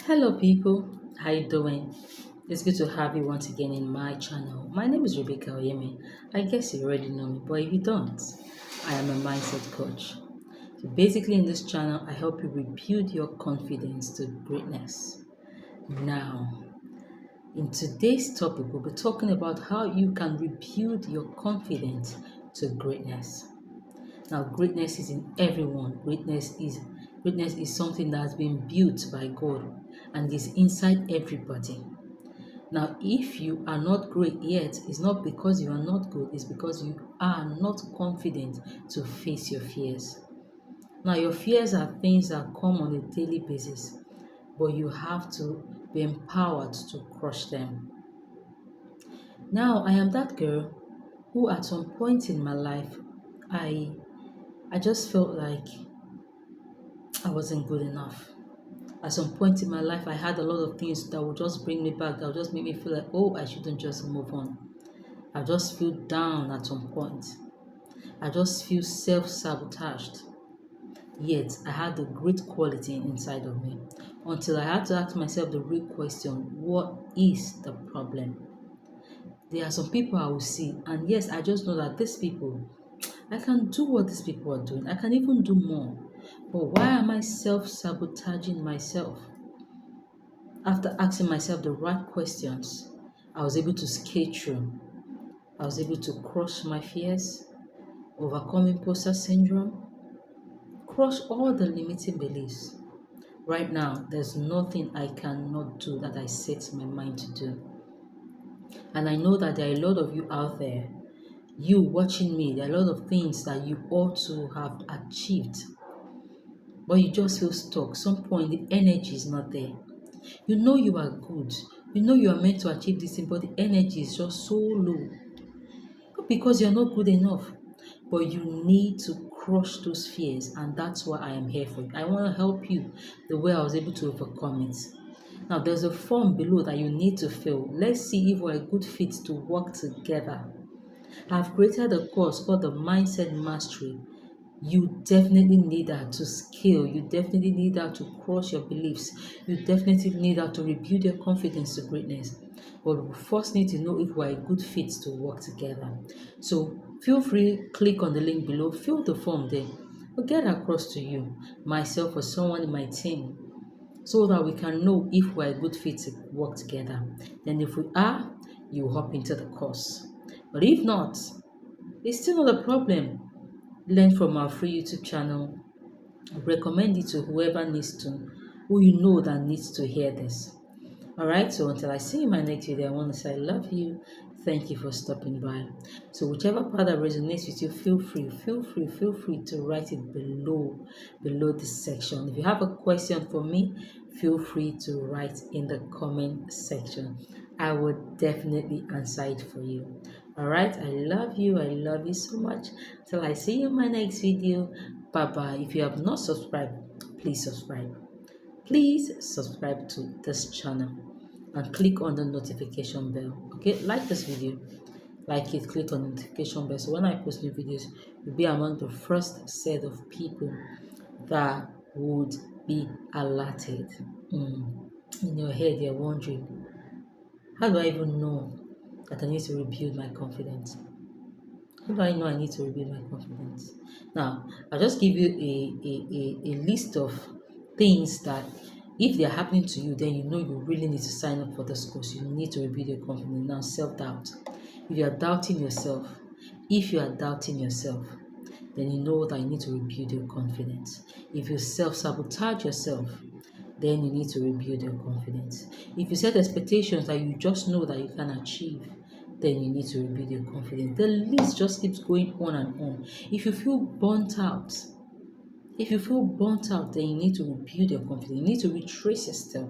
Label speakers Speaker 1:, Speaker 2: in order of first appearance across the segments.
Speaker 1: Hello people, how you doing? It's good to have you once again in my channel. My name is Rebecca Oyeme. I guess you already know me, but if you don't, I am a mindset coach. So basically in this channel, I help you rebuild your confidence to greatness. Now, in today's topic, we'll be talking about how you can rebuild your confidence to greatness. Now, greatness is in everyone. Greatness is something that has been built by God and is inside everybody. Now, if you are not great yet, it's not because you are not good, it's because you are not confident to face your fears. Now, your fears are things that come on a daily basis, but you have to be empowered to crush them. Now, I am that girl who at some point in my life, I I just felt like I wasn't good enough. At some point in my life, I had a lot of things that would just bring me back, that would just make me feel like, oh, I shouldn't just move on. I just feel down at some point. I just feel self-sabotaged. Yet, I had a great quality inside of me until I had to ask myself the real question, what is the problem? There are some people I will see, and yes, I just know that these people, I can do what these people are doing. I can even do more. But why am I self-sabotaging myself? After asking myself the right questions, I was able to skate through. I was able to crush my fears, overcome imposter syndrome, crush all the limiting beliefs. Right now, there's nothing I cannot do that I set my mind to do. And I know that there are a lot of you out there, you watching me, there are a lot of things that you ought to have achieved, but you just feel stuck. Some point, the energy is not there. You know you are good. You know you are meant to achieve this thing, but the energy is just so low. Not because you're not good enough, but you need to crush those fears, and that's why I am here for you. I want to help you the way I was able to overcome it. Now, there's a form below that you need to fill. Let's see if we're a good fit to work together. I've created a course called the Mindset Mastery. You definitely need that to scale. You definitely need that to cross your beliefs. You definitely need that to rebuild your confidence to greatness. But we first need to know if we're a good fit to work together. So feel free, click on the link below, fill the form there. We'll get across to you, myself or someone in my team, so that we can know if we're a good fit to work together. Then if we are, you hop into the course. But if not, it's still not a problem. Learn from our free YouTube channel. Recommend it to whoever needs to, who you know that needs to hear this. Alright, so until I see you in my next video, I want to say I love you. Thank you for stopping by. So whichever part that resonates with you, feel free to write it below this section. If you have a question for me, feel free to write in the comment section. I would definitely answer it for you. Alright, I love you so much. Till I see you in my next video. Bye bye. If you have not subscribed, please subscribe. Please subscribe to this channel and click on the notification bell. Okay, like this video, like it, click on the notification bell, so when I post new videos, you'll be among the first set of people that would be alerted. In your head, you're wondering, how do I even know that I need to rebuild my confidence? How do I know I need to rebuild my confidence? Now, I'll just give you a list of things that if they're happening to you, then you know you really need to sign up for this course. You need to rebuild your confidence. Now, self-doubt. If you are doubting yourself, then you know that you need to rebuild your confidence. If you self-sabotage yourself, then you need to rebuild your confidence. If you set expectations that you just know that you can achieve, then you need to rebuild your confidence. The list just keeps going on and on. If you feel burnt out, then you need to rebuild your confidence. You need to retrace your step.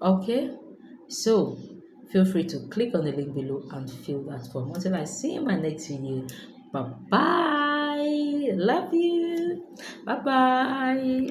Speaker 1: Okay? So, feel free to click on the link below and fill that form. Until I see you in my next video. Bye-bye. Love you. Bye-bye.